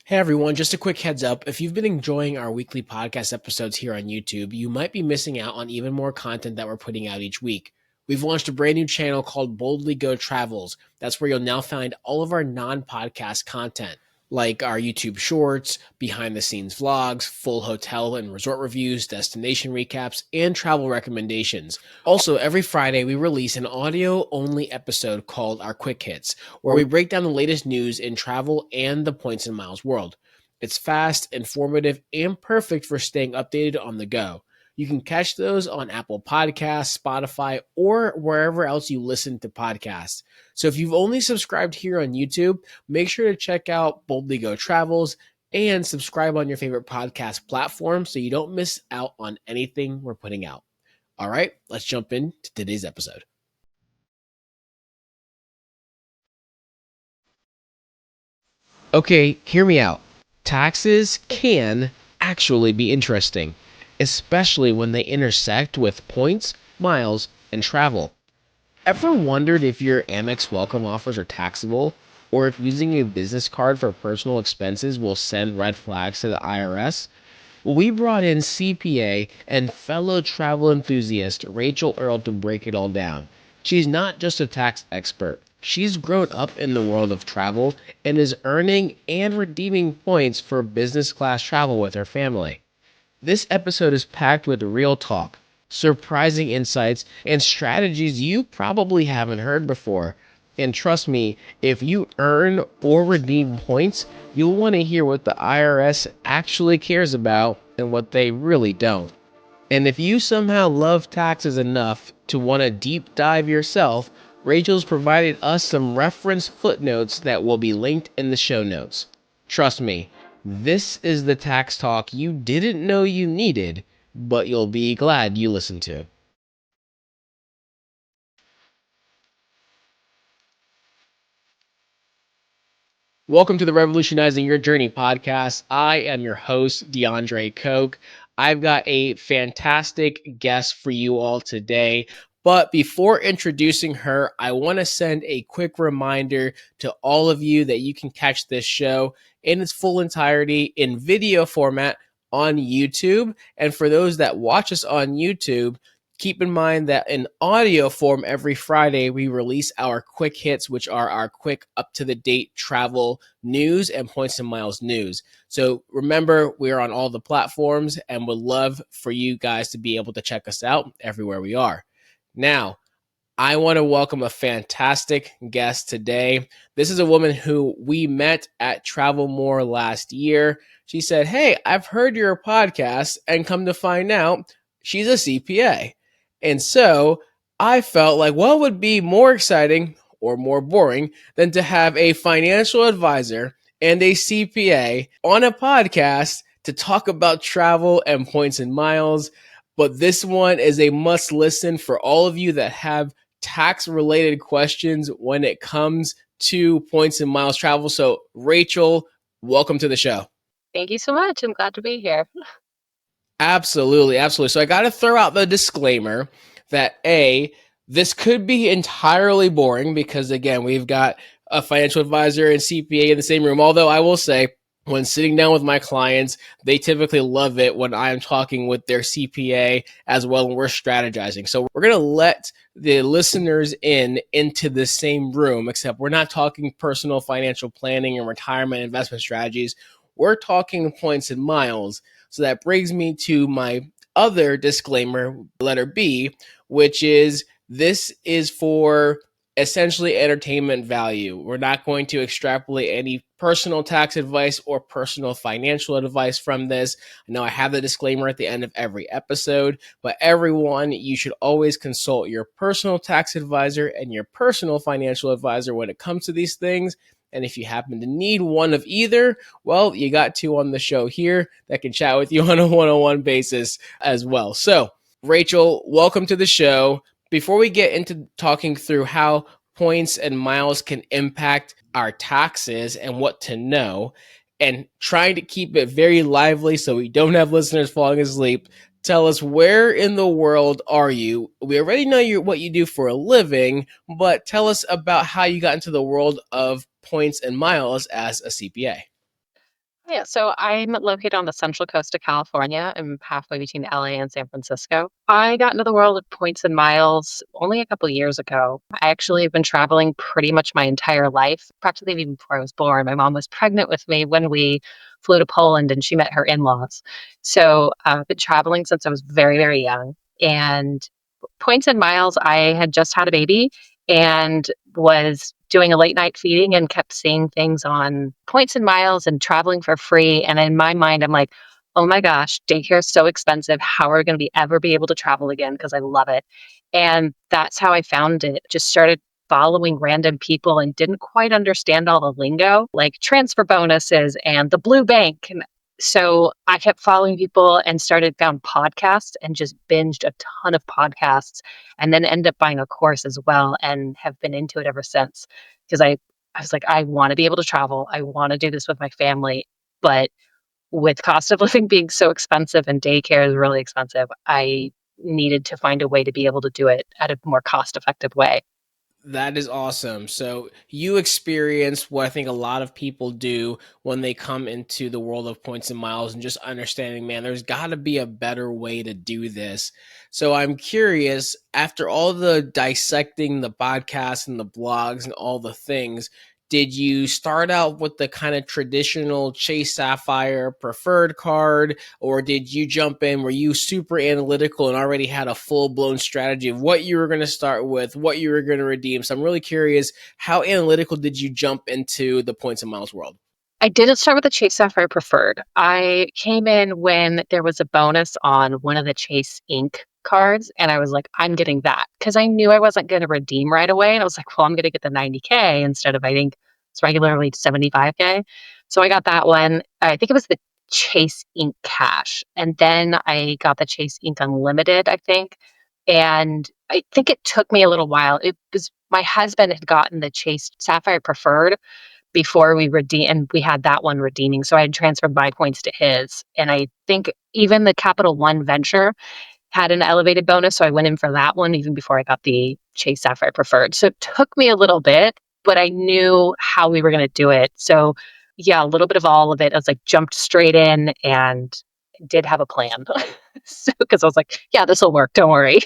Hey everyone, just a quick heads up. If you've been enjoying our weekly podcast episodes here on YouTube, you might be missing out on even more content that we're putting out each week. We've launched a brand new channel called Boldly Go Travels. That's where you'll now find all of our non-podcast content, like our YouTube shorts, behind the scenes vlogs, full hotel and resort reviews, destination recaps, and travel recommendations. Also, every Friday we release an audio only episode called our Quick Hits, where we break down the latest news in travel and the points and miles world. It's fast, informative, and perfect for staying updated on the go. You can catch those on Apple Podcasts, Spotify, or wherever else you listen to podcasts. So if you've only subscribed here on YouTube, make sure to check out Boldly Go Travels and subscribe on your favorite podcast platform so you don't miss out on anything we're putting out. All right, let's jump into today's episode. Okay, hear me out. Taxes can actually be interesting, especially when they intersect with points, miles, and travel. Ever wondered if your Amex welcome offers are taxable, or if using a business card for personal expenses will send red flags to the IRS? We brought in CPA and fellow travel enthusiast Rachel Earl to break it all down. She's not just a tax expert. She's grown up in the world of travel and is earning and redeeming points for business class travel with her family. This episode is packed with real talk, surprising insights, and strategies you probably haven't heard before. And trust me, if you earn or redeem points, you'll want to hear what the IRS actually cares about and what they really don't. And if you somehow love taxes enough to want to deep dive yourself, Rachel's provided us some reference footnotes that will be linked in the show notes. Trust me, this is the tax talk you didn't know you needed, but you'll be glad you listened to. Welcome to the Revolutionizing Your Journey podcast. I am your host, DeAndre Coke. I've got a fantastic guest for you all today. But before introducing her, I want to send a quick reminder to all of you that you can catch this show in its full entirety in video format on YouTube. And for those that watch us on YouTube, keep in mind that in audio form, every Friday, we release our quick hits, which are our quick up to the date travel news and points and miles news. So remember, we're on all the platforms and would love for you guys to be able to check us out everywhere we are. Now, I want to welcome a fantastic guest today. This is a woman who we met at Travel More last year. She said, "Hey, I've heard your podcast," and come to find out, she's a CPA. And so I felt like what would be more exciting or more boring than to have a financial advisor and a CPA on a podcast to talk about travel and points and miles. But this one is a must listen for all of you that have tax related questions when it comes to points and miles travel. So, Rachel, welcome to the show. Thank you so much. I'm glad to be here. Absolutely, absolutely. So I got to throw out the disclaimer that this could be entirely boring because again, we've got a financial advisor and CPA in the same room. Although I will say, when sitting down with my clients, they typically love it when I'm talking with their CPA as well and we're strategizing. So we're going to let the listeners into the same room, except we're not talking personal financial planning and retirement investment strategies. We're talking points and miles. So that brings me to my other disclaimer, letter B, which is this is for essentially entertainment value. We're not going to extrapolate any personal tax advice or personal financial advice from this. I know I have the disclaimer at the end of every episode, but everyone, you should always consult your personal tax advisor and your personal financial advisor when it comes to these things. And if you happen to need one of either, well, you got two on the show here that can chat with you on a one-on-one basis as well. So, Rachel, welcome to the show. Before we get into talking through how points and miles can impact our taxes and what to know, and trying to keep it very lively so we don't have listeners falling asleep, tell us, where in the world are you? We already know what you do for a living, but tell us about how you got into the world of points and miles as a CPA. Yeah, so I'm located on the central coast of California. I'm halfway between LA and San Francisco. I got into the world of points and miles only a couple years ago. I actually have been traveling pretty much my entire life, practically even before I was born. My mom was pregnant with me when we flew to Poland and she met her in-laws. So I've been traveling since I was very, very young. And points and miles, I had just had a baby and was doing a late night feeding and kept seeing things on points and miles and traveling for free. And in my mind, I'm like, oh my gosh, daycare is so expensive. How are we going to ever be able to travel again? Because I love it. And that's how I found it. Just started following random people and didn't quite understand all the lingo, like transfer bonuses and the blue bank. And so I kept following people and found podcasts and just binged a ton of podcasts and then ended up buying a course as well and have been into it ever since. Because I was like, I want to be able to travel. I want to do this with my family. But with cost of living being so expensive and daycare is really expensive, I needed to find a way to be able to do it at a more cost effective way. That is awesome. So you experience what I think a lot of people do when they come into the world of points and miles and just understanding, man, there's got to be a better way to do this. So I'm curious, after all the dissecting the podcasts and the blogs and all the things, did you start out with the kind of traditional Chase Sapphire preferred card, or did you jump in? Were you super analytical and already had a full blown strategy of what you were going to start with, what you were going to redeem? So I'm really curious, how analytical did you jump into the points and miles world? I didn't start with the Chase Sapphire Preferred. I came in when there was a bonus on one of the Chase Ink cards, and I was like, I'm getting that because I knew I wasn't going to redeem right away. And I was like, well, I'm going to get the 90K instead of, I think it's regularly 75K. So I got that one. I think it was the Chase Ink Cash. And then I got the Chase Ink Unlimited, I think. And I think it took me a little while. It was my husband had gotten the Chase Sapphire Preferred before we redeem and we had that one redeeming. So I had transferred my points to his. And I think even the Capital One venture had an elevated bonus. So I went in for that one even before I got the Chase Sapphire Preferred. So it took me a little bit, but I knew how we were going to do it. So yeah, a little bit of all of it. I was like jumped straight in and did have a plan. So because I was like, yeah, this will work. Don't worry.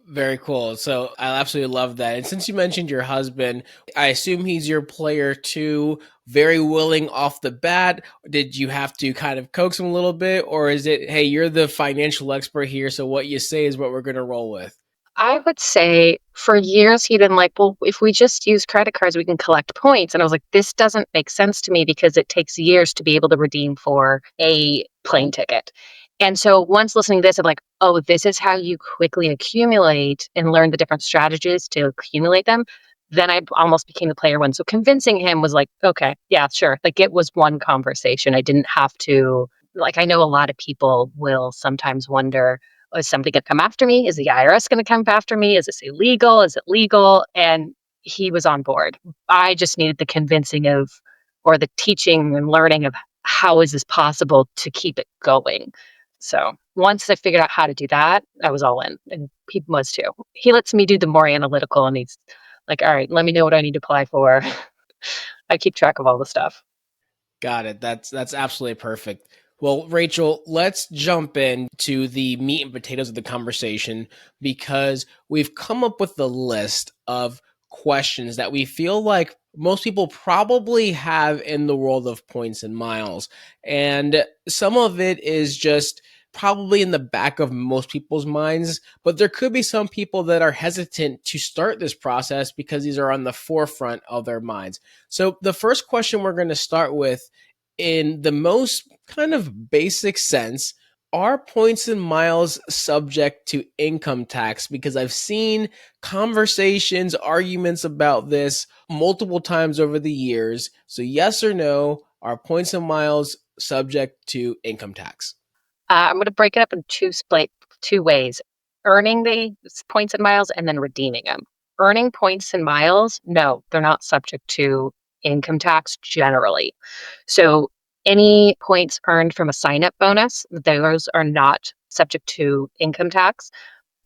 Very cool. So I absolutely love that. And since you mentioned your husband, I assume he's your player too, very willing off the bat. Did you have to kind of coax him a little bit? Or is it, hey, you're the financial expert here, so what you say is what we're going to roll with? I would say for years he'd been like, well, if we just use credit cards, we can collect points. And I was like, this doesn't make sense to me because it takes years to be able to redeem for a plane ticket. And so once listening to this, I'm like, oh, this is how you quickly accumulate and learn the different strategies to accumulate them. Then I almost became the player one. So convincing him was like, okay, yeah, sure. Like it was one conversation. I didn't have to, like, I know a lot of people will sometimes wonder, is somebody going to come after me? Is the IRS going to come after me? Is this illegal? Is it legal? And he was on board. I just needed the convincing of, or the teaching and learning of how is this possible to keep it going. So once I figured out how to do that, I was all in, and he was too. He lets me do the more analytical, and he's like, "All right, let me know what I need to apply for." I keep track of all the stuff. Got it. That's absolutely perfect. Well, Rachel, let's jump into the meat and potatoes of the conversation because we've come up with the list of questions that we feel like most people probably have in the world of points and miles. And some of it is just probably in the back of most people's minds, but there could be some people that are hesitant to start this process because these are on the forefront of their minds. So the first question we're going to start with, in the most kind of basic sense, are points and miles subject to income tax? Because I've seen conversations, arguments about this multiple times over the years. So yes or no, are points and miles subject to income tax? I'm going to break it up in two ways: earning the points and miles, and then redeeming them. Earning points and miles, no, they're not subject to income tax generally. So any points earned from a sign up bonus, those are not subject to income tax.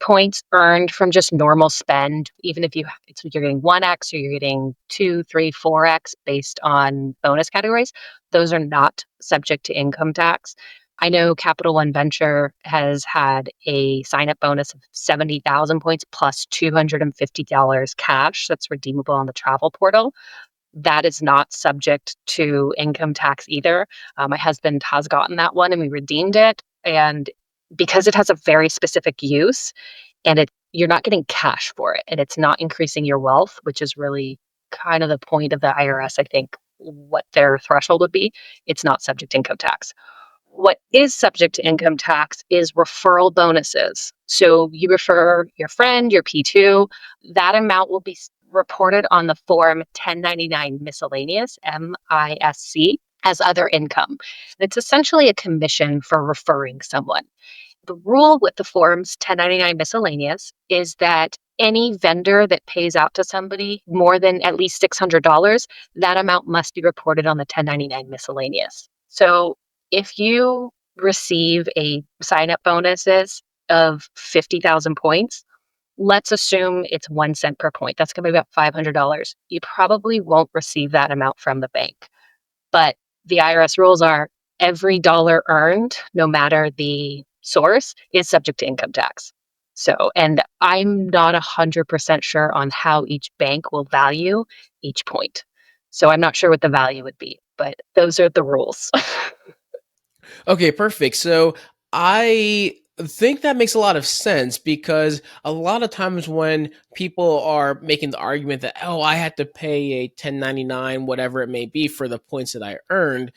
points earned from just normal spend, even if you're getting 1x or you're getting 2, 3, 4x based on bonus categories, those are not subject to income tax. I know Capital One Venture has had a sign up bonus of 70,000 points plus $250 cash that's redeemable on the travel portal. That is not subject to income tax either. My husband has gotten that one and we redeemed it. And because it has a very specific use and you're not getting cash for it and it's not increasing your wealth, which is really kind of the point of the IRS, I think, what their threshold would be, it's not subject to income tax. What is subject to income tax is referral bonuses. So you refer your friend, your P2, that amount will be reported on the form 1099 miscellaneous, MISC, as other income. It's essentially a commission for referring someone. The rule with the forms 1099 miscellaneous is that any vendor that pays out to somebody more than at least $600, that amount must be reported on the 1099 miscellaneous. So if you receive a sign up bonuses of 50,000 points, let's assume it's 1 cent per point. That's going to be about $500. You probably won't receive that amount from the bank. But the IRS rules are every dollar earned, no matter the source, is subject to income tax. So, and I'm not 100% sure on how each bank will value each point. So I'm not sure what the value would be, but those are the rules. Okay, perfect. So I think that makes a lot of sense because a lot of times when people are making the argument that, oh, I had to pay a 1099, whatever it may be, for the points that I earned,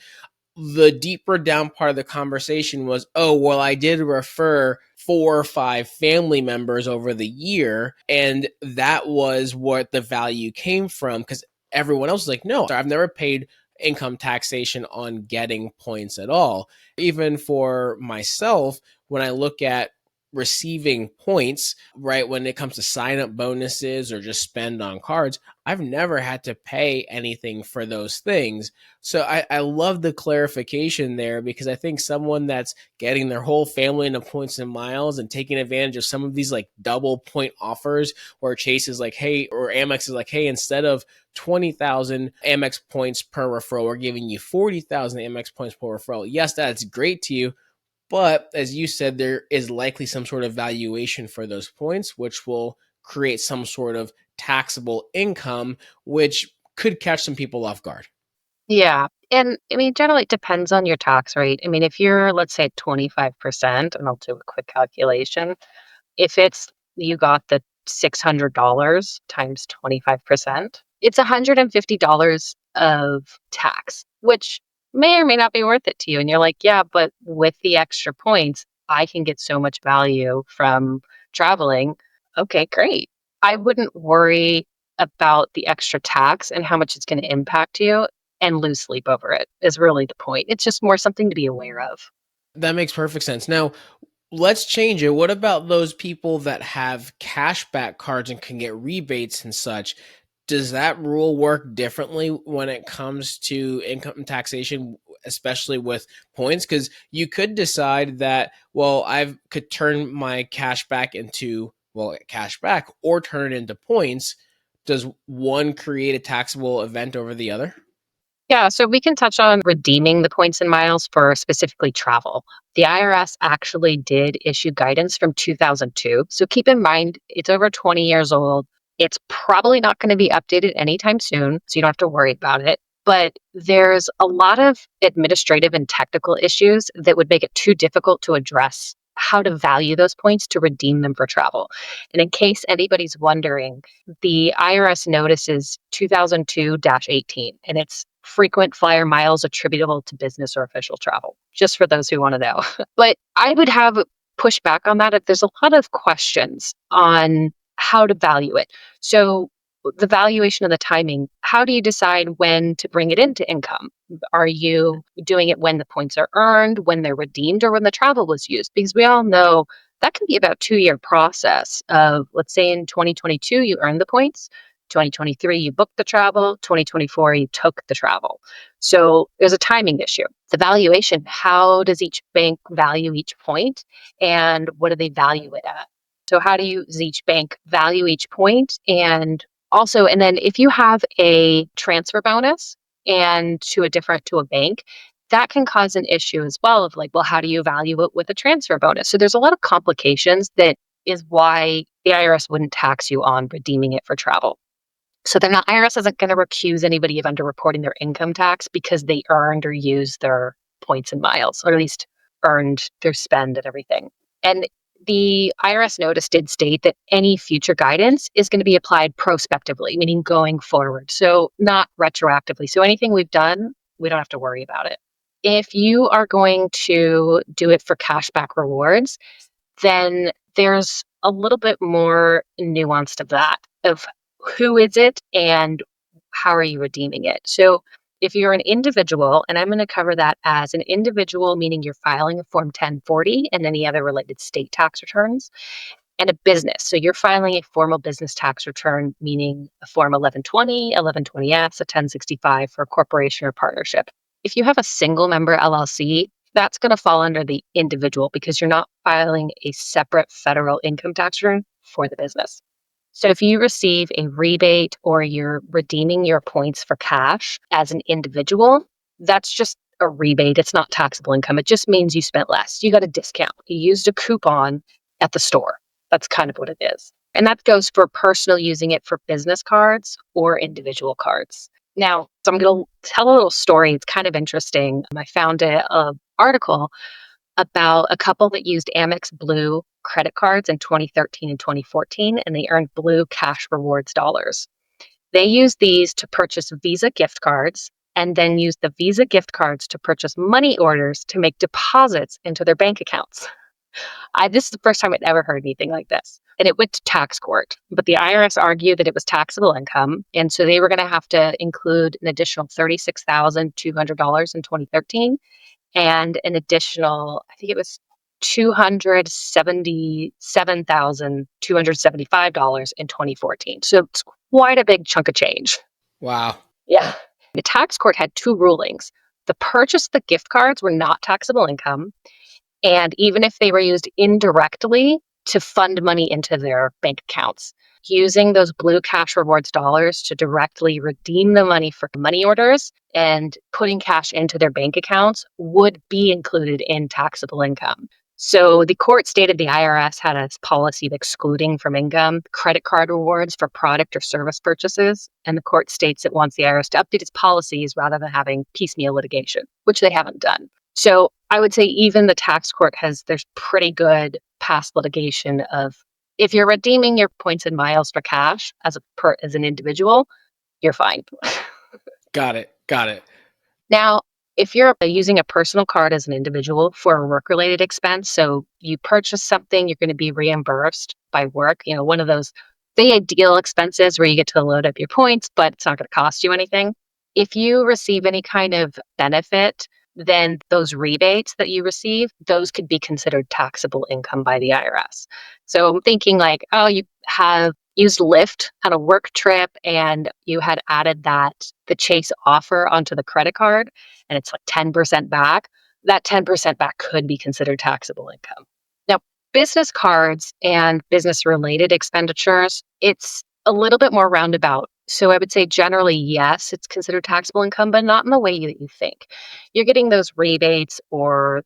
the deeper down part of the conversation was, oh, well, I did refer 4 or 5 family members over the year. And that was what the value came from because everyone else was like, no, I've never paid income taxation on getting points at all. Even for myself, when I look at receiving points, right, when it comes to sign up bonuses or just spend on cards, I've never had to pay anything for those things. So I love the clarification there because I think someone that's getting their whole family into points and miles and taking advantage of some of these like double point offers where Chase is like, hey, or Amex is like, hey, instead of 20,000 Amex points per referral, we're giving you 40,000 Amex points per referral. Yes, that's great to you. But as you said, there is likely some sort of valuation for those points, which will create some sort of taxable income, which could catch some people off guard. Yeah. And I mean, generally, it depends on your tax rate. I mean, if you're, let's say, 25%, and I'll do a quick calculation, if it's you got the $600 times 25%, it's $150 of tax, which may or may not be worth it to you. And you're like, yeah, but with the extra points, I can get so much value from traveling. Okay, great. I wouldn't worry about the extra tax and how much it's going to impact you and lose sleep over it, is really the point. It's just more something to be aware of. That makes perfect sense. Now, let's change it. What about those people that have cashback cards and can get rebates and such? Does that rule work differently when it comes to income taxation, especially with points? Because you could decide that, well, I could turn my cashback into, well, cashback or turn it into points. Does one create a taxable event over the other? Yeah, so we can touch on redeeming the points and miles for specifically travel. The IRS actually did issue guidance from 2002. So keep in mind, it's over 20 years old. It's probably not going to be updated anytime soon, so you don't have to worry about it. But there's a lot of administrative and technical issues that would make it too difficult to address how to value those points to redeem them for travel. And in case anybody's wondering, the IRS notices 2002-18, and it's frequent flyer miles attributable to business or official travel, just for those who want to know. But I would have pushback on that if there's a lot of questions on how to value it. So the valuation of the timing, how do you decide when to bring it into income? Are you doing it when the points are earned, when they're redeemed, or when the travel was used? Because we all know that can be about a 2-year process of, let's say in 2022, you earned the points. 2023, you booked the travel. 2024, you took the travel. So there's a timing issue. The valuation, how does each bank value each point and what do they value it at? So how does each bank value each point? And then if you have a transfer bonus and to a bank, that can cause an issue as well of like, well, how do you value it with a transfer bonus? So there's a lot of complications that is why the IRS wouldn't tax you on redeeming it for travel. So IRS isn't going to accuse anybody of underreporting their income tax because they earned or used their points and miles, or at least earned their spend and everything. And the IRS notice did state that any future guidance is going to be applied prospectively, meaning going forward. So not retroactively. So anything we've done, we don't have to worry about it. If you are going to do it for cashback rewards, then there's a little bit more nuanced of who is it and how are you redeeming it. So if you're an individual, and I'm going to cover that as an individual, meaning you're filing a Form 1040 and any other related state tax returns, and a business. So you're filing a formal business tax return, meaning a Form 1120, 1120-S, a 1065 for a corporation or partnership. If you have a single member LLC, that's going to fall under the individual because you're not filing a separate federal income tax return for the business. So if you receive a rebate or you're redeeming your points for cash as an individual, that's just a rebate. It's not taxable income. It just means you spent less. You got a discount. You used a coupon at the store. That's kind of what it is. And that goes for personal using it for business cards or individual cards. Now, so I'm going to tell a little story. It's kind of interesting. I found an article about a couple that used Amex Blue credit cards in 2013 and 2014, and they earned Blue Cash Rewards dollars. They used these to purchase Visa gift cards and then used the Visa gift cards to purchase money orders to make deposits into their bank accounts. This is the first time I'd ever heard anything like this. And it went to tax court, but the IRS argued that it was taxable income. And so they were going to have to include an additional $36,200 in 2013 and an additional, I think it was $277,275 in 2014. So it's quite a big chunk of change. Wow. Yeah. The tax court had two rulings. The purchase of the gift cards were not taxable income. And even if they were used indirectly to fund money into their bank accounts, using those Blue Cash Rewards dollars to directly redeem the money for money orders and putting cash into their bank accounts would be included in taxable income. So the court stated the IRS had a policy of excluding from income credit card rewards for product or service purchases. And the court states it wants the IRS to update its policies rather than having piecemeal litigation, which they haven't done. So I would say even the tax court there's pretty good past litigation of if you're redeeming your points and miles for cash as an individual, you're fine. Got it. Now, if you're using a personal card as an individual for a work-related expense, so you purchase something, you're going to be reimbursed by work, one of those the ideal expenses where you get to load up your points, but it's not going to cost you anything. If you receive any kind of benefit, then those rebates that you receive, those could be considered taxable income by the IRS. So I'm thinking like, oh, you have used Lyft on a work trip and you had added the Chase offer onto the credit card and it's like 10% back. That 10% back could be considered taxable income. Now, business cards and business related expenditures, it's a little bit more roundabout. So I would say generally, yes, it's considered taxable income, but not in the way that you think. You're getting those rebates or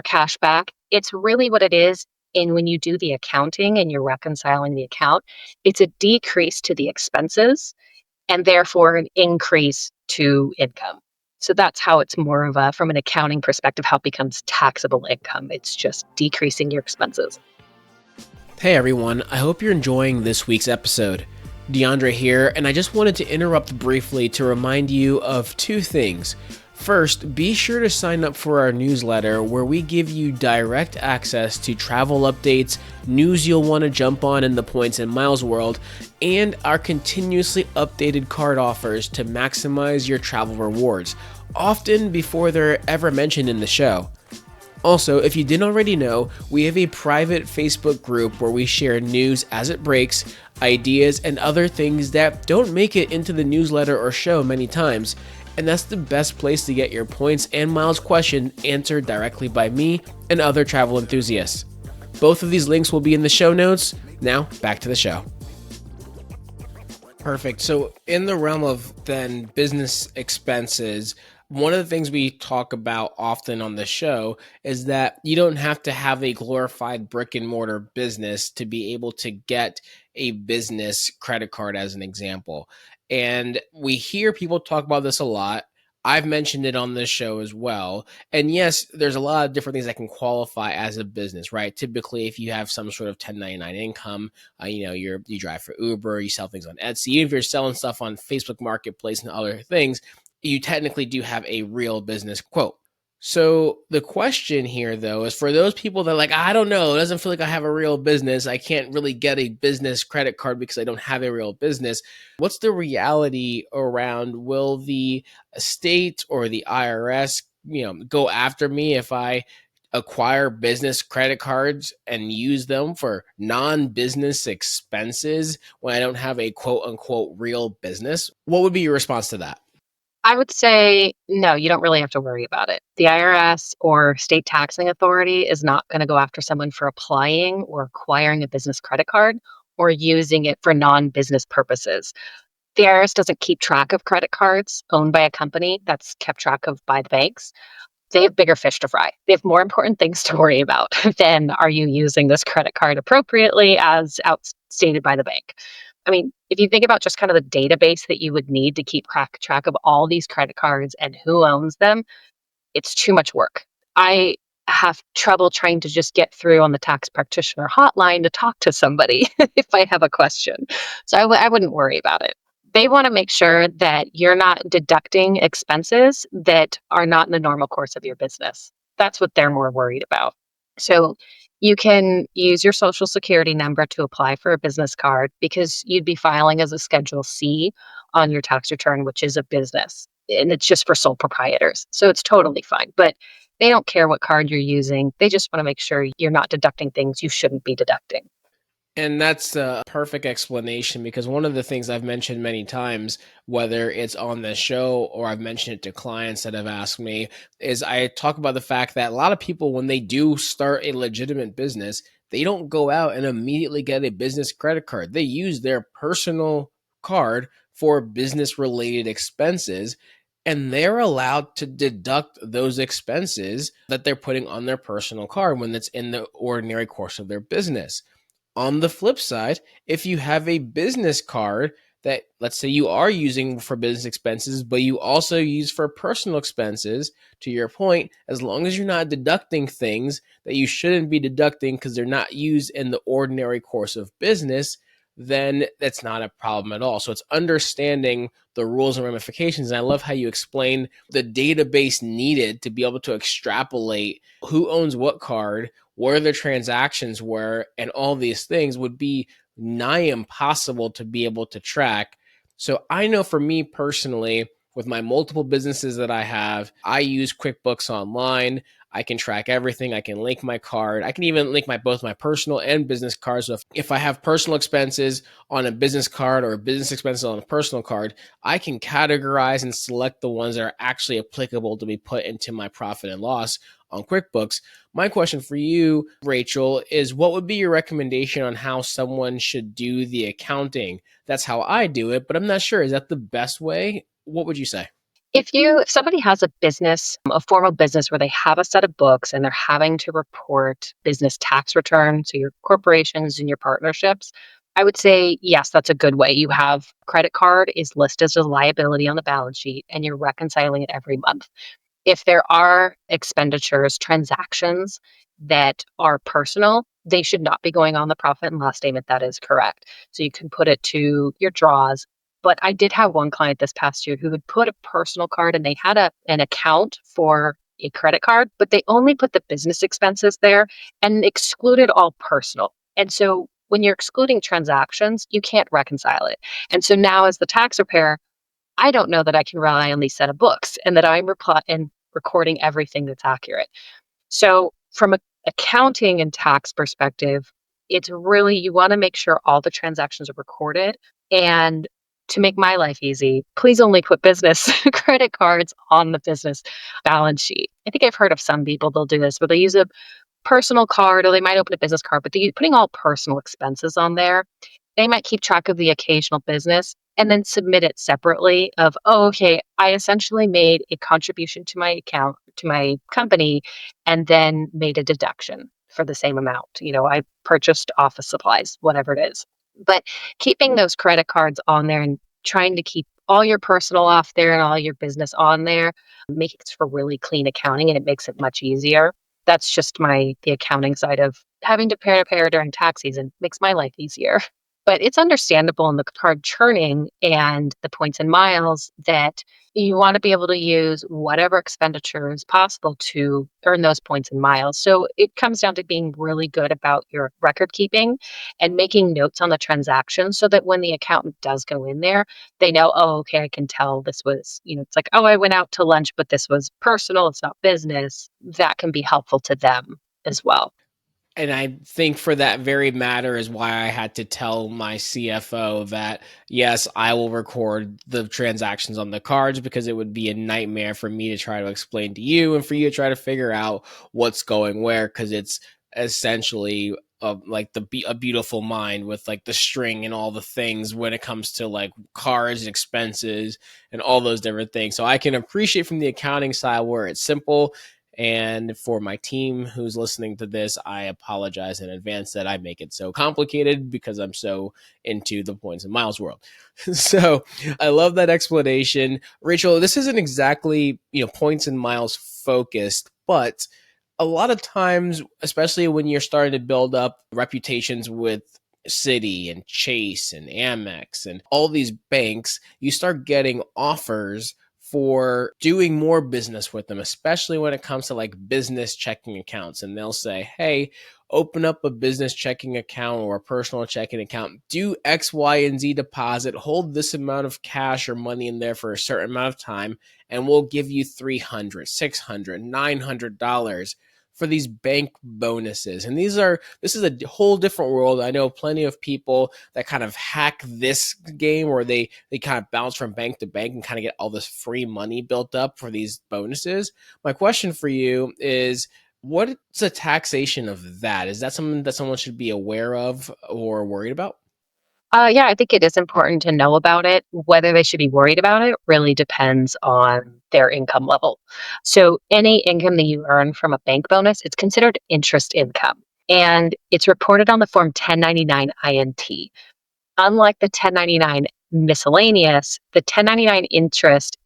cash back. It's really what it is. And when you do the accounting and you're reconciling the account, it's a decrease to the expenses and therefore an increase to income. So that's how it's more of from an accounting perspective, how it becomes taxable income. It's just decreasing your expenses. Hey everyone, I hope you're enjoying this week's episode. DeAndre here, and I just wanted to interrupt briefly to remind you of two things. First, be sure to sign up for our newsletter where we give you direct access to travel updates, news you'll want to jump on in the points and miles world, and our continuously updated card offers to maximize your travel rewards, often before they're ever mentioned in the show. Also, if you didn't already know, we have a private Facebook group where we share news as it breaks, ideas, and other things that don't make it into the newsletter or show many times, and that's the best place to get your points and miles question answered directly by me and other travel enthusiasts. Both of these links will be in the show notes. Now, back to the show. Perfect. So in the realm of then business expenses, one of the things we talk about often on the show is that you don't have to have a glorified brick and mortar business to be able to get a business credit card, as an example. And we hear people talk about this a lot. I've mentioned it on this show as well. And yes, there's a lot of different things that can qualify as a business, right? Typically, if you have some sort of 1099 income, you drive for Uber, you sell things on Etsy, even if you're selling stuff on Facebook Marketplace and other things, you technically do have a real business quote. So the question here, though, is for those people that are like, I don't know, it doesn't feel like I have a real business. I can't really get a business credit card because I don't have a real business. What's the reality around, will the state or the IRS, go after me if I acquire business credit cards and use them for non-business expenses when I don't have a quote unquote real business? What would be your response to that? I would say, no, you don't really have to worry about it. The IRS or state taxing authority is not going to go after someone for applying or acquiring a business credit card or using it for non-business purposes. The IRS doesn't keep track of credit cards owned by a company that's kept track of by the banks. They have bigger fish to fry. They have more important things to worry about than, are you using this credit card appropriately as outstated by the bank? I mean, if you think about just kind of the database that you would need to keep track of all these credit cards and who owns them, it's too much work. I have trouble trying to just get through on the tax practitioner hotline to talk to somebody if I have a question. So I wouldn't worry about it. They want to make sure that you're not deducting expenses that are not in the normal course of your business. That's what they're more worried about. So you can use your social security number to apply for a business card because you'd be filing as a Schedule C on your tax return, which is a business. And it's just for sole proprietors. So it's totally fine. But they don't care what card you're using. They just want to make sure you're not deducting things you shouldn't be deducting. And that's a perfect explanation, because one of the things I've mentioned many times, whether it's on the show or I've mentioned it to clients that have asked me, is I talk about the fact that a lot of people, when they do start a legitimate business, they don't go out and immediately get a business credit card. They use their personal card for business related expenses, and they're allowed to deduct those expenses that they're putting on their personal card when it's in the ordinary course of their business. On the flip side, if you have a business card that, let's say, you are using for business expenses, but you also use for personal expenses, to your point, as long as you're not deducting things that you shouldn't be deducting because they're not used in the ordinary course of business, then that's not a problem at all. So it's understanding the rules and ramifications. And I love how you explain the database needed to be able to extrapolate who owns what card, where the transactions were, and all these things would be nigh impossible to be able to track. So I know for me personally, with my multiple businesses that I have, I use QuickBooks Online. I can track everything. I can link my card. I can even link both my personal and business cards. So if I have personal expenses on a business card or business expenses on a personal card, I can categorize and select the ones that are actually applicable to be put into my profit and loss on QuickBooks. My question for you, Rachel, is what would be your recommendation on how someone should do the accounting? That's how I do it, but I'm not sure. Is that the best way? What would you say? If somebody has a business, a formal business where they have a set of books and they're having to report business tax returns, so your corporations and your partnerships, I would say, yes, that's a good way. You have credit card is listed as a liability on the balance sheet and you're reconciling it every month. If there are expenditures, transactions that are personal, they should not be going on the profit and loss statement. That is correct. So you can put it to your draws. But I did have one client this past year who would put a personal card and they had an account for a credit card, but they only put the business expenses there and excluded all personal. And so when you're excluding transactions, you can't reconcile it. And so now, as the tax preparer, I don't know that I can rely on these set of books and that I'm recording everything that's accurate. So from an accounting and tax perspective, it's really, you want to make sure all the transactions are recorded. And to make my life easy, please only put business credit cards on the business balance sheet. I think I've heard of some people, they'll do this, but they use a personal card, or they might open a business card, but they're putting all personal expenses on there. They might keep track of the occasional business and then submit it separately of, oh, okay, I essentially made a contribution to my account, to my company, and then made a deduction for the same amount. I purchased office supplies, whatever it is. But keeping those credit cards on there and trying to keep all your personal off there and all your business on there makes for really clean accounting, and it makes it much easier. That's just the accounting side of having to pair during tax season makes my life easier. But it's understandable in the card churning and the points and miles that you want to be able to use whatever expenditure is possible to earn those points and miles. So it comes down to being really good about your record keeping and making notes on the transaction so that when the accountant does go in there, they know, oh, okay, I can tell this was, it's like, oh, I went out to lunch, but this was personal, it's not business. That can be helpful to them as well. And I think for that very matter is why I had to tell my CFO that, yes, I will record the transactions on the cards, because it would be a nightmare for me to try to explain to you and for you to try to figure out what's going where, because it's essentially like a beautiful mind with like the string and all the things when it comes to like cards and expenses and all those different things. So I can appreciate from the accounting side where it's simple. And for my team who's listening to this, I apologize in advance that I make it so complicated because I'm so into the points and miles world. So I love that explanation. Rachel, this isn't exactly, points and miles focused, but a lot of times, especially when you're starting to build up reputations with Citi and Chase and Amex and all these banks, you start getting offers for doing more business with them, especially when it comes to like business checking accounts. And they'll say, hey, open up a business checking account or a personal checking account, do X, Y, and Z deposit, hold this amount of cash or money in there for a certain amount of time, and we'll give you $300, $600, $900 for these bank bonuses. And this is a whole different world. I know plenty of people that kind of hack this game where they kind of bounce from bank to bank and kind of get all this free money built up for these bonuses. My question for you is, what's the taxation of that? Is that something that someone should be aware of or worried about? Yeah, I think it is important to know about it. Whether they should be worried about it really depends on their income level. So, any income that you earn from a bank bonus, it's considered interest income, and it's reported on the form 1099 INT. Unlike the 1099 miscellaneous, the 1099 interest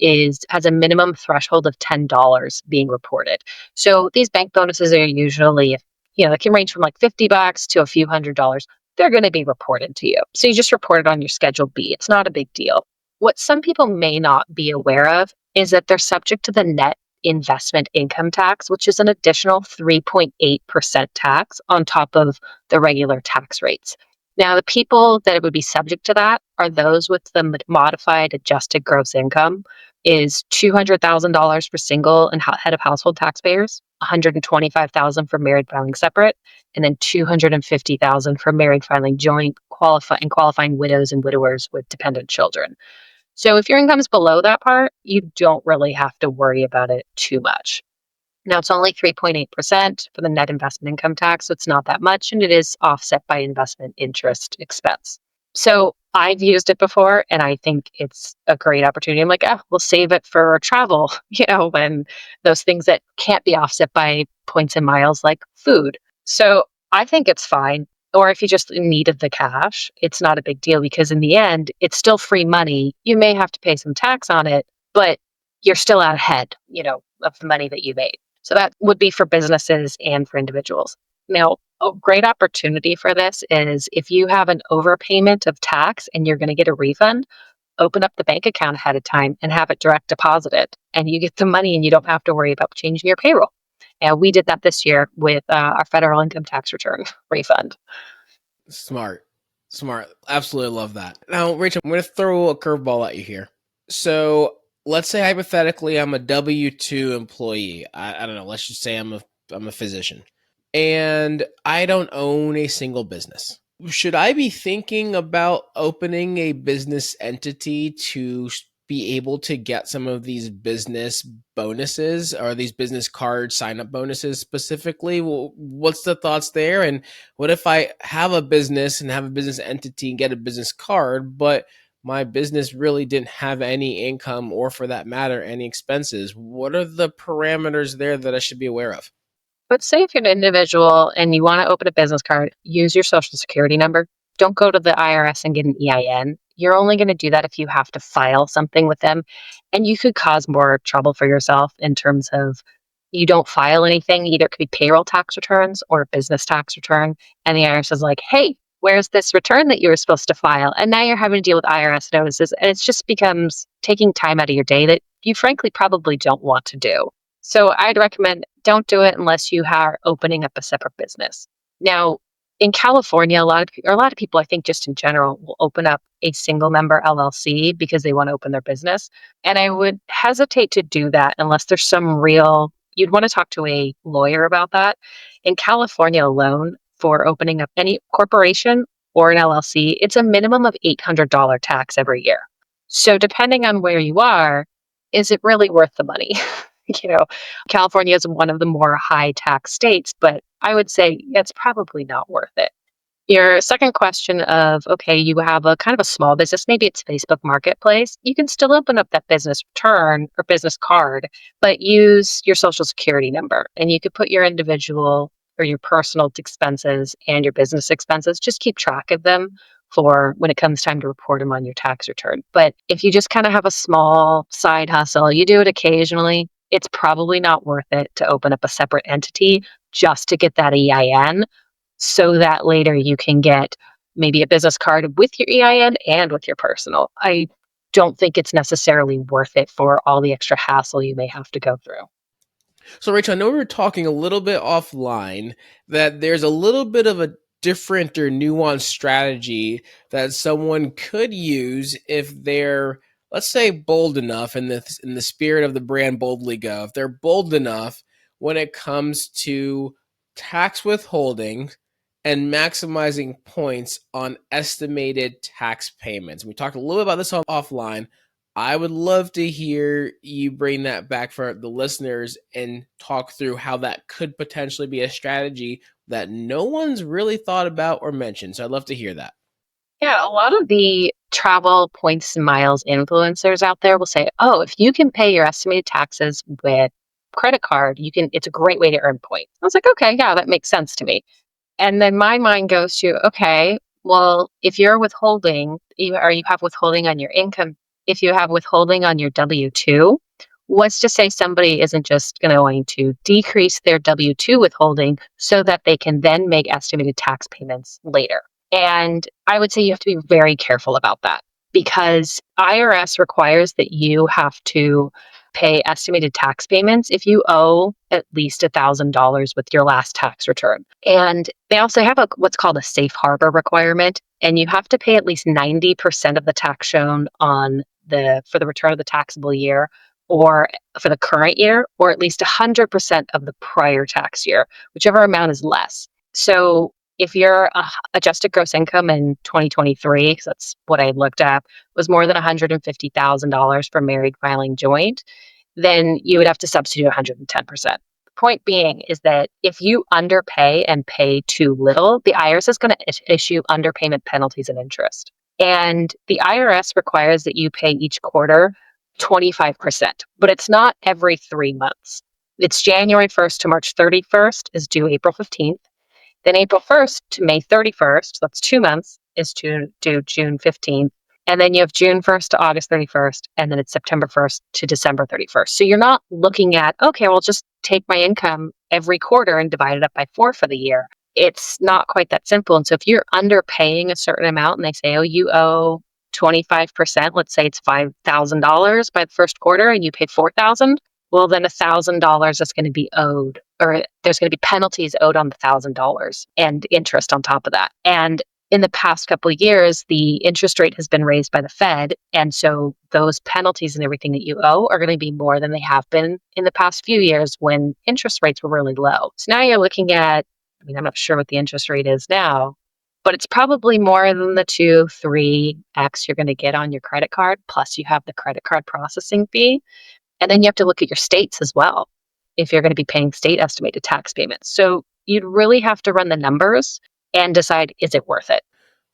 has a minimum threshold of $10 being reported. So these bank bonuses are usually, it can range from like $50 to a few $100s. They're going to be reported to you. So you just report it on your Schedule B. It's not a big deal. What some people may not be aware of is that they're subject to the net investment income tax, which is an additional 3.8% tax on top of the regular tax rates. Now, the people that it would be subject to that are those with the modified adjusted gross income is $200,000 for single and head of household taxpayers, $125,000 for married filing separate, and then $250,000 for married filing joint, qualifying widows and widowers with dependent children. So if your income is below that part, you don't really have to worry about it too much. Now, it's only 3.8% for the net investment income tax, so it's not that much, and it is offset by investment interest expense. So I've used it before, and I think it's a great opportunity. I'm like, we'll save it for travel, when those things that can't be offset by points and miles like food. So I think it's fine. Or if you just needed the cash, it's not a big deal because in the end, it's still free money. You may have to pay some tax on it, but you're still out ahead, of the money that you made. So that would be for businesses and for individuals. Now, a great opportunity for this is if you have an overpayment of tax and you're going to get a refund, open up the bank account ahead of time and have it direct deposited. And you get the money and you don't have to worry about changing your payroll. And we did that this year with our federal income tax return refund. Smart. Smart. Absolutely love that. Now, Rachel, I'm going to throw a curveball at you here. So let's say hypothetically I'm a W-2 employee. I don't know. Let's just say I'm a physician and I don't own a single business. Should I be thinking about opening a business entity to be able to get some of these business bonuses or these business card sign up bonuses specifically? Well, what's the thoughts there? And what if I have a business and have a business entity and get a business card, but my business really didn't have any income or, for that matter, any expenses? What are the parameters there that I should be aware of? But say if you're an individual and you want to open a business card, use your social security number. Don't go to the IRS and get an EIN. You're only going to do that if you have to file something with them. And you could cause more trouble for yourself in terms of you don't file anything. Either it could be payroll tax returns or a business tax return. And the IRS is like, hey, where's this return that you were supposed to file? And now you're having to deal with IRS notices. And it just becomes taking time out of your day that you frankly probably don't want to do. So I'd recommend don't do it unless you are opening up a separate business. Now, in California, a lot of people, I think just in general, will open up a single member LLC because they want to open their business. And I would hesitate to do that unless there's some real, you'd want to talk to a lawyer about that. In California alone, for opening up any corporation or an LLC, it's a minimum of $800 tax every year. So depending on where you are, is it really worth the money? You know, California is one of the more high tax states, but I would say it's probably not worth it. Your second question of, okay, you have a kind of a small business, maybe it's Facebook Marketplace. You can still open up that business return or business card, but use your social security number. And you could put your individual or your personal expenses and your business expenses, just keep track of them for when it comes time to report them on your tax return. But if you just kind of have a small side hustle, you do it occasionally, it's probably not worth it to open up a separate entity just to get that EIN so that later you can get maybe a business card with your EIN and with your personal. I don't think it's necessarily worth it for all the extra hassle you may have to go through. So, Rachel, I know we were talking a little bit offline that there's a little bit of a different or nuanced strategy that someone could use if they're, let's say, bold enough in the spirit of the brand Boldly Go. If they're bold enough when it comes to tax withholding and maximizing points on estimated tax payments. We talked a little bit about this offline. I would love to hear you bring that back for the listeners and talk through how that could potentially be a strategy that no one's really thought about or mentioned. So I'd love to hear that. Yeah, a lot of the travel points and miles influencers out there will say, oh, if you can pay your estimated taxes with credit card, it's a great way to earn points. I was like, okay, yeah, that makes sense to me. And then my mind goes to, okay, well, if you're withholding, or you have withholding on your income, if you have withholding on your W-2, let's just say somebody isn't just going to decrease their W-2 withholding so that they can then make estimated tax payments later. And I would say you have to be very careful about that because IRS requires that you have to pay estimated tax payments if you owe at least $1,000 with your last tax return. And they also have what's called a safe harbor requirement, and you have to pay at least 90% of the tax shown for the return of the taxable year or for the current year, or at least 100% of the prior tax year, whichever amount is less. So if your adjusted gross income in 2023, so that's what I looked at, was more than $150,000 for married filing joint, then you would have to substitute 110%. The point being is that if you underpay and pay too little, the IRS is going to issue underpayment penalties and interest. And the IRS requires that you pay each quarter 25%, but it's not every 3 months. It's January 1st to March 31st is due April 15th. Then April 1st to May 31st, that's 2 months, is due June 15th. And then you have June 1st to August 31st, and then it's September 1st to December 31st. So you're not looking at, okay, well, just take my income every quarter and divide it up by 4 for the year. It's not quite that simple. And so if you're underpaying a certain amount and they say, oh, you owe 25%, let's say it's $5,000 by the first quarter and you paid $4,000, well, then $1,000 is going to be owed, or there's going to be penalties owed on the $1,000 and interest on top of that. And in the past couple of years, the interest rate has been raised by the Fed. And so those penalties and everything that you owe are going to be more than they have been in the past few years when interest rates were really low. So now you're looking at, I'm not sure what the interest rate is now, but it's probably more than the 2, 3x you're going to get on your credit card. Plus, you have the credit card processing fee. And then you have to look at your states as well if you're going to be paying state estimated tax payments. So you'd really have to run the numbers and decide, is it worth it?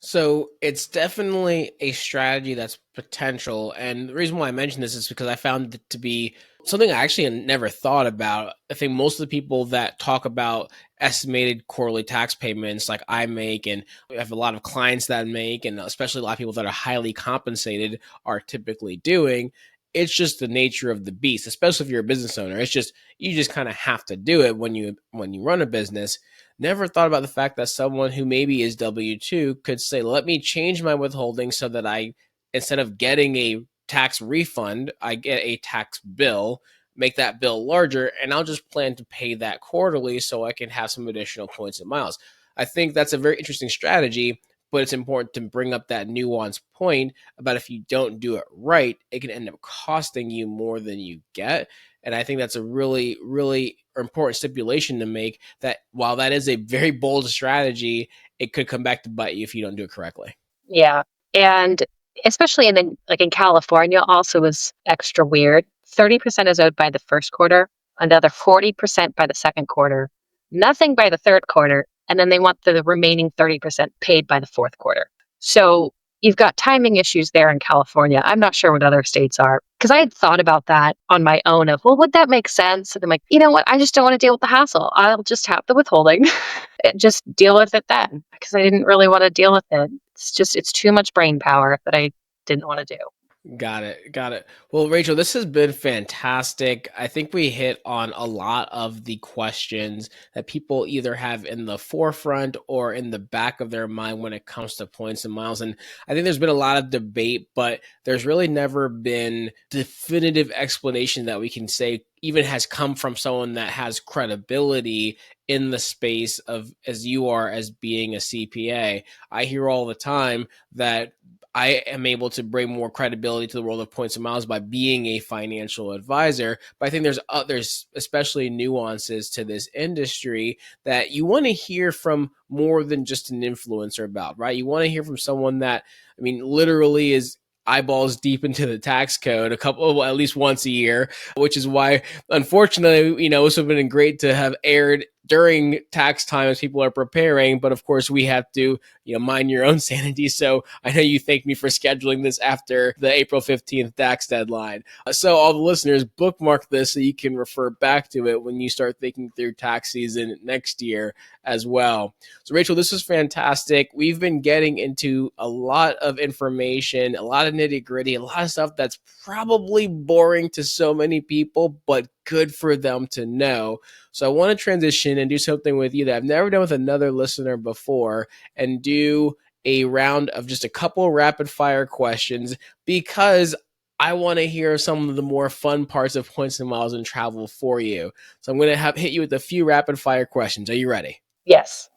So it's definitely a strategy that's potential. And the reason why I mention this is because I found it to be something I actually never thought about. I think most of the people that talk about estimated quarterly tax payments like I make, and we have a lot of clients that make, and especially a lot of people that are highly compensated are typically doing. It's just the nature of the beast, especially if you're a business owner. It's just you just kind of have to do it when you run a business. Never thought about the fact that someone who maybe is W-2 could say, let me change my withholding so that I, instead of getting a tax refund, I get a tax bill, make that bill larger, and I'll just plan to pay that quarterly so I can have some additional points and miles. I think that's a very interesting strategy, but it's important to bring up that nuanced point about if you don't do it right, it can end up costing you more than you get. And I think that's a really, really important stipulation to make, that while that is a very bold strategy, it could come back to bite you if you don't do it correctly. Yeah. And especially in California also is extra weird. 30% is owed by the first quarter, another 40% by the second quarter, nothing by the third quarter, and then they want the remaining 30% paid by the fourth quarter. So you've got timing issues there in California. I'm not sure what other states are, because I had thought about that on my own of, well, would that make sense? And I'm like, you know what? I just don't want to deal with the hassle. I'll just have the withholding. Just deal with it then, because I didn't really want to deal with it. It's too much brain power that I didn't want to do. Got it. Got it. Well, Rachel, this has been fantastic. I think we hit on a lot of the questions that people either have in the forefront or in the back of their mind when it comes to points and miles. And I think there's been a lot of debate, but there's really never been definitive explanation that we can say even has come from someone that has credibility in the space of, as you are, as being a CPA. I hear all the time that I am able to bring more credibility to the world of points and miles by being a financial advisor. But I think there's especially nuances to this industry that you want to hear from more than just an influencer about, right? You want to hear from someone that, I mean, literally is eyeballs deep into the tax code well, at least once a year, which is why, unfortunately, this would have been great to have aired during tax time as people are preparing. But of course, we have to, mind your own sanity. So I know you thanked me for scheduling this after the April 15th tax deadline. So all the listeners, bookmark this so you can refer back to it when you start thinking through tax season next year as well. So Rachel, this was fantastic. We've been getting into a lot of information, a lot of nitty gritty, a lot of stuff that's probably boring to so many people, but good for them to know. So I want to transition and do something with you that I've never done with another listener before, and do a round of just a couple rapid fire questions, because I want to hear some of the more fun parts of points and miles and travel for you. So I'm going to hit you with a few rapid fire questions. Are you ready? Yes.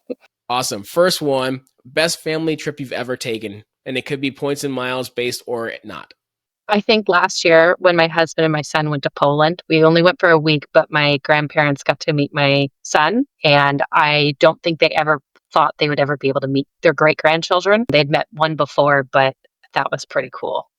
Awesome. First one, best family trip you've ever taken. And it could be points and miles based or not. I think last year when my husband and my son went to Poland, we only went for a week, but my grandparents got to meet my son. And I don't think they ever thought they would ever be able to meet their great grandchildren. They'd met one before, but that was pretty cool.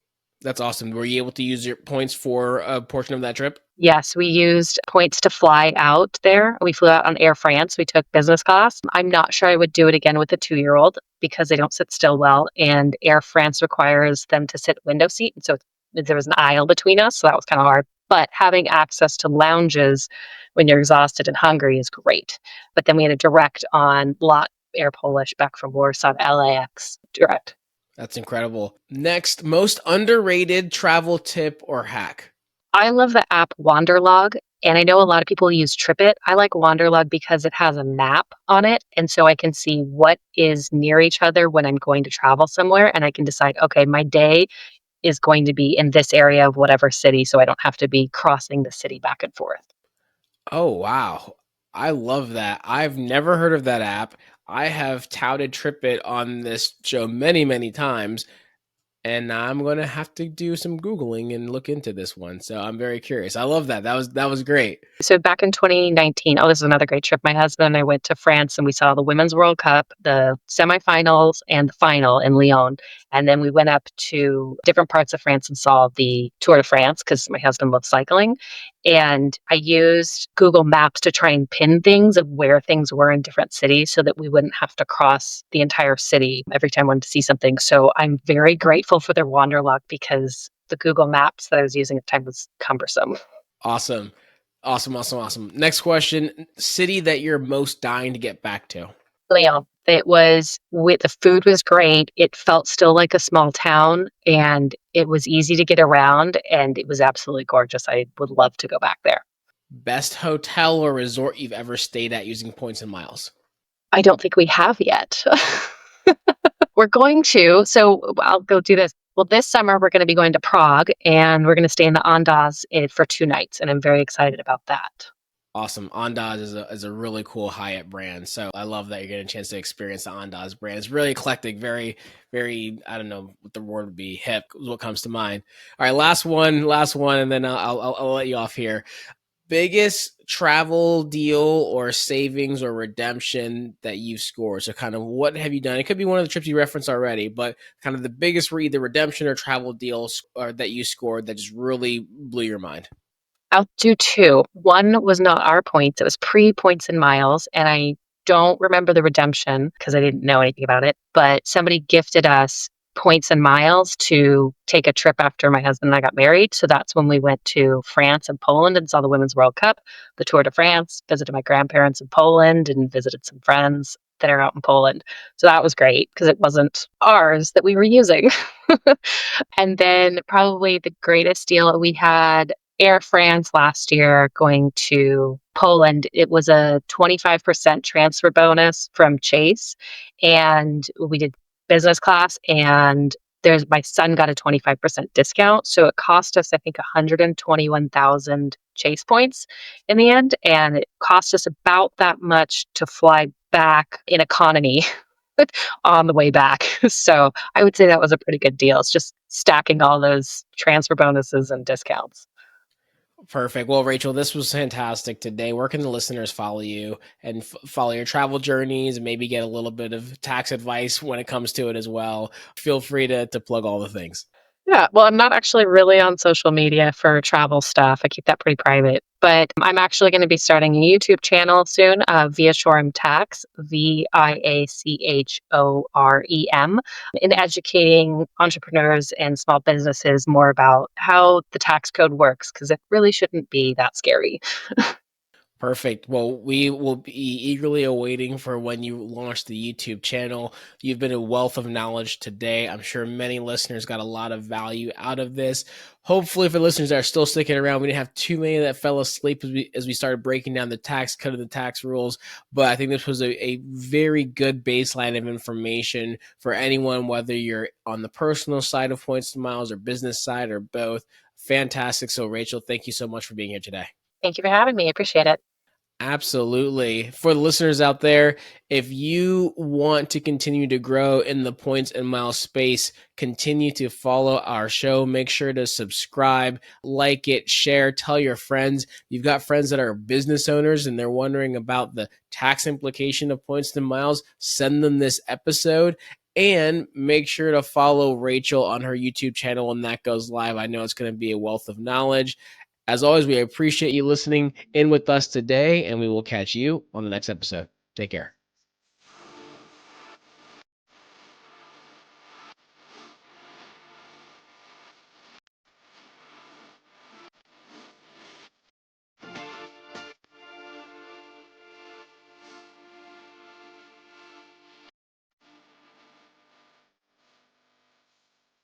That's awesome. Were you able to use your points for a portion of that trip? Yes, we used points to fly out there. We flew out on Air France. We took business class. I'm not sure I would do it again with a 2-year-old because they don't sit still well. And Air France requires them to sit window seat. And so there was an aisle between us. So that was kind of hard. But having access to lounges when you're exhausted and hungry is great. But then we had a direct on LOT Air Polish back from Warsaw to LAX direct. That's incredible. Next, most underrated travel tip or hack. I love the app Wanderlog, and I know a lot of people use TripIt. I like Wanderlog because it has a map on it, and so I can see what is near each other when I'm going to travel somewhere, and I can decide, okay, my day is going to be in this area of whatever city, so I don't have to be crossing the city back and forth. Oh, wow. I love that. I've never heard of that app. I have touted TripIt on this show many, many times. And I'm going to have to do some Googling and look into this one. So I'm very curious. I love that. That was great. So back in 2019, oh, this is another great trip. My husband and I went to France and we saw the Women's World Cup, the semifinals and the final in Lyon. And then we went up to different parts of France and saw the Tour de France because my husband loves cycling. And I used Google Maps to try and pin things of where things were in different cities so that we wouldn't have to cross the entire city every time I wanted to see something. So I'm very grateful for their Wanderlust because the Google Maps that I was using at the time was cumbersome. Awesome. Awesome. Awesome. Awesome. Next question. City that you're most dying to get back to. Leo. The food was great. It felt still like a small town and it was easy to get around and it was absolutely gorgeous. I would love to go back there. Best hotel or resort you've ever stayed at using points and miles. I don't think we have yet. We're going to, so I'll go do this. Well, this summer we're going to be going to Prague and we're going to stay in the Andaz for 2 nights. And I'm very excited about that. Awesome. Andaz is a really cool Hyatt brand. So I love that you're getting a chance to experience the Andaz brand. It's really eclectic, very, very, I don't know what the word would be, hip is what comes to mind. All right, last one, and then I'll let you off here. Biggest travel deal or savings or redemption that you've scored. So kind of what have you done? It could be one of the trips you referenced already, but kind of the biggest either redemption or travel deals or that you scored that just really blew your mind. I'll do two. One was not our points, it was pre points and miles. And I don't remember the redemption because I didn't know anything about it, but somebody gifted us points and miles to take a trip after my husband and I got married. So that's when we went to France and Poland and saw the Women's World Cup, the Tour de France, visited my grandparents in Poland and visited some friends that are out in Poland. So that was great because it wasn't ours that we were using. And then probably the greatest deal we had Air France last year going to Poland. It was a 25% transfer bonus from Chase. And we did business class and there's my son got a 25% discount. So it cost us, I think, 121,000 Chase points in the end. And it cost us about that much to fly back in economy on the way back. So I would say that was a pretty good deal. It's just stacking all those transfer bonuses and discounts. Perfect. Well, Rachel, this was fantastic today. Where can the listeners follow you and follow your travel journeys and maybe get a little bit of tax advice when it comes to it as well? Feel free to plug all the things. Yeah, well, I'm not actually really on social media for travel stuff. I keep that pretty private. But I'm actually going to be starting a YouTube channel soon, Viachorem Tax, Viachorem, in educating entrepreneurs and small businesses more about how the tax code works, because it really shouldn't be that scary. Perfect. Well, we will be eagerly awaiting for when you launch the YouTube channel. You've been a wealth of knowledge today. I'm sure many listeners got a lot of value out of this. Hopefully, for listeners that are still sticking around, we didn't have too many that fell asleep as we started breaking down the tax code and the tax rules. But I think this was a very good baseline of information for anyone, whether you're on the personal side of points and miles or business side or both. Fantastic. So, Rachel, thank you so much for being here today. Thank you for having me. I appreciate it. Absolutely. For the listeners out there, if you want to continue to grow in the points and miles space, continue to follow our show. Make sure to subscribe, like it, share, tell your friends. You've got friends that are business owners and they're wondering about the tax implication of points and miles. Send them this episode. And make sure to follow Rachel on her YouTube channel when that goes live. I know it's going to be a wealth of knowledge. As always, we appreciate you listening in with us today, and we will catch you on the next episode. Take care.